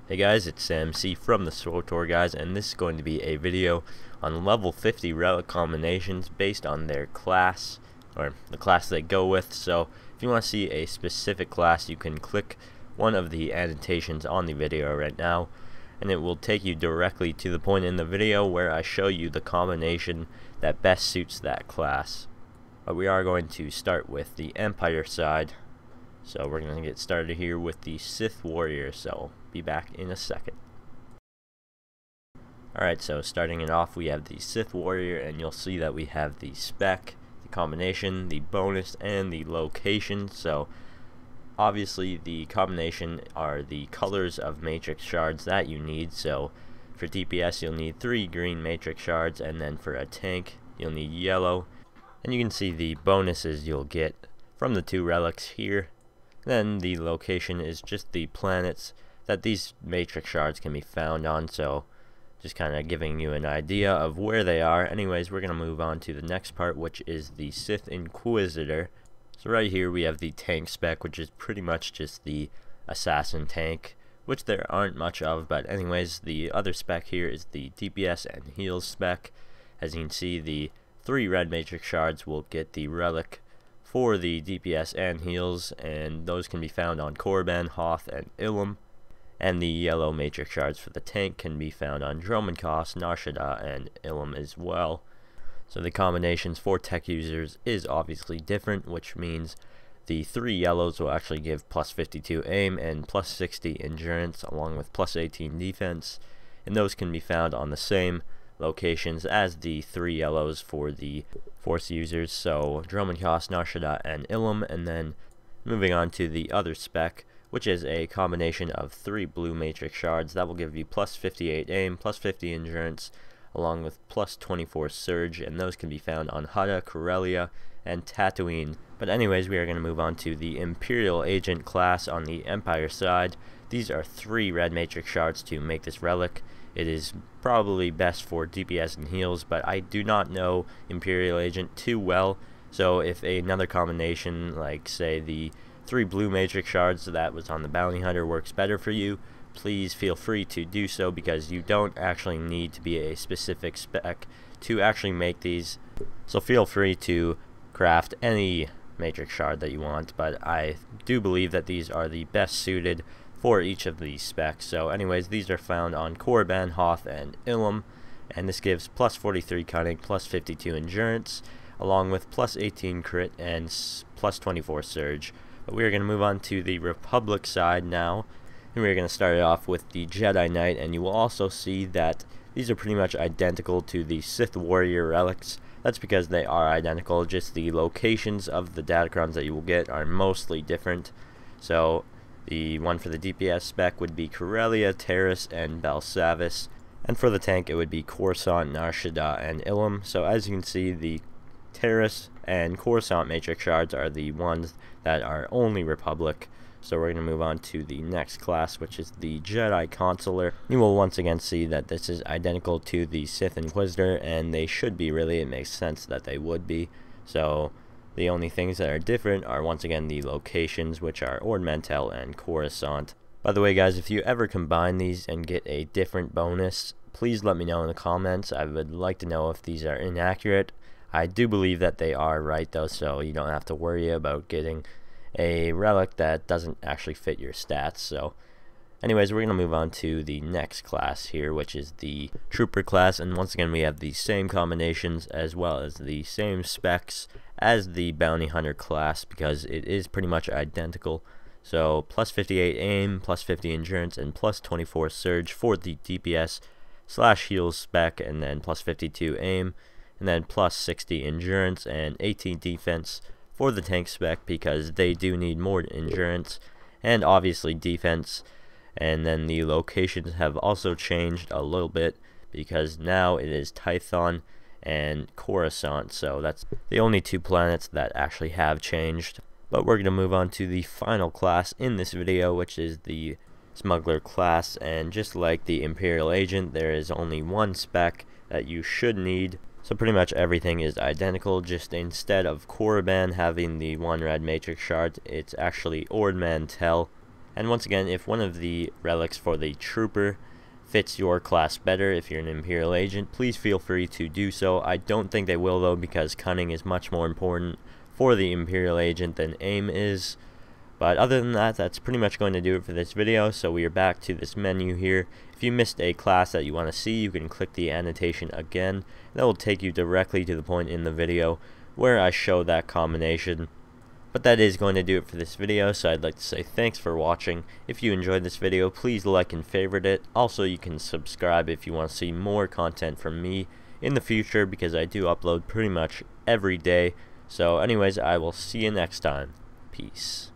Hey guys, it's Sam C from the SWTORGuys, and this is going to be a video on level 50 relic combinations based on their class, or the class they go with. So if you want to see a specific class, you can click one of the annotations on the video right now, and it will take you directly to the point in the video where I show you the combination that best suits that class. But we are going to start with the Empire side. So we're going to get started here with the Sith Warrior, so be back in a second. Alright, so starting it off, we have the Sith Warrior, and you'll see that we have the spec, the combination, the bonus, and the location. So obviously the combination are the colors of matrix shards that you need. So for DPS you'll need 3 green matrix shards, and then for a tank you'll need yellow. And you can see the bonuses you'll get from the 2 relics here. Then the location is just the planets that these matrix shards can be found on, so just kind of giving you an idea of where they are. Anyways, we're going to move on to the next part, which is the Sith Inquisitor. So right here we have the tank spec, which is pretty much just the assassin tank, which there aren't much of, but anyways, the other spec here is the DPS and heals spec. As you can see, the 3 red matrix shards will get the relic for the DPS and heals, and those can be found on Korriban, Hoth, and Ilum. And the yellow matrix shards for the tank can be found on Dromenkos, Nar Shaddaa, and Ilum as well. So the combinations for tech users is obviously different, which means the 3 yellows will actually give plus 52 aim and plus 60 endurance, along with plus 18 defense, and those can be found on the same locations as the 3 yellows for the Force users, so Dromenkos, Nar Shaddaa, and Ilum. And then moving on to the other spec, which is a combination of 3 blue matrix shards that will give you plus 58 aim, plus 50 endurance, along with plus 24 surge, and those can be found on Hutta, Corellia, and Tatooine. But anyways, we are going to move on to the Imperial Agent class on the Empire side. These are 3 red matrix shards to make this relic. It is probably best for DPS and heals, but I do not know Imperial Agent too well, so if another combination, like say the 3 blue matrix shards that was on the Bounty Hunter, works better for you, please feel free to do so, because you don't actually need to be a specific spec to actually make these. So feel free to craft any matrix shard that you want, but I do believe that these are the best suited for each of these specs. So anyways, these are found on Korriban, Hoth, and Ilum, and this gives plus 43 cunning, plus 52 endurance, along with plus 18 crit and plus 24 surge. But we are going to move on to the Republic side now, and we're going to start it off with the Jedi Knight, and you will also see that these are pretty much identical to the Sith Warrior relics. That's because they are identical, just the locations of the datacrons that you will get are mostly different. So the one for the DPS spec would be Corellia, Terrace, and Belsavis, and for the tank it would be Coruscant, Nar Shaddaa, and Ilum. So as you can see, the Terrace and Coruscant matrix shards are the ones that are only Republic. So we're going to move on to the next class, which is the Jedi Consular. You will once again see that this is identical to the Sith Inquisitor, and they should be, really. It makes sense that they would be. So the only things that are different are once again the locations, which are Ord Mantell and Coruscant. By the way guys, if you ever combine these and get a different bonus, please let me know in the comments. I would like to know if these are inaccurate. I do believe that they are right though, so you don't have to worry about getting a relic that doesn't actually fit your stats. So anyways, we're going to move on to the next class here, which is the Trooper class, and once again we have the same combinations as well as the same specs as the Bounty Hunter class, because it is pretty much identical. So plus 58 aim, plus 50 endurance, and plus 24 surge for the DPS / heals spec, and then plus 52 aim, and then plus 60 endurance and 18 defense for the tank spec, because they do need more endurance and obviously defense. And then the locations have also changed a little bit, because now it is Tython and Coruscant, so that's the only 2 planets that actually have changed. But we're going to move on to the final class in this video, which is the Smuggler class, and just like the Imperial Agent, there is only 1 spec that you should need. So pretty much everything is identical, just instead of Korriban having the 1 red matrix shard, it's actually Ord Mantell. And once again, if one of the relics for the trooper fits your class better, if you're an Imperial agent, please feel free to do so. I don't think they will though, because cunning is much more important for the Imperial agent than aim is. But other than that, that's pretty much going to do it for this video. So we are back to this menu here. If you missed a class that you want to see, you can click the annotation again. That will take you directly to the point in the video where I show that combination. But that is going to do it for this video, so I'd like to say thanks for watching. If you enjoyed this video, please like and favorite it. Also, you can subscribe if you want to see more content from me in the future, because I do upload pretty much every day. So anyways, I will see you next time. Peace.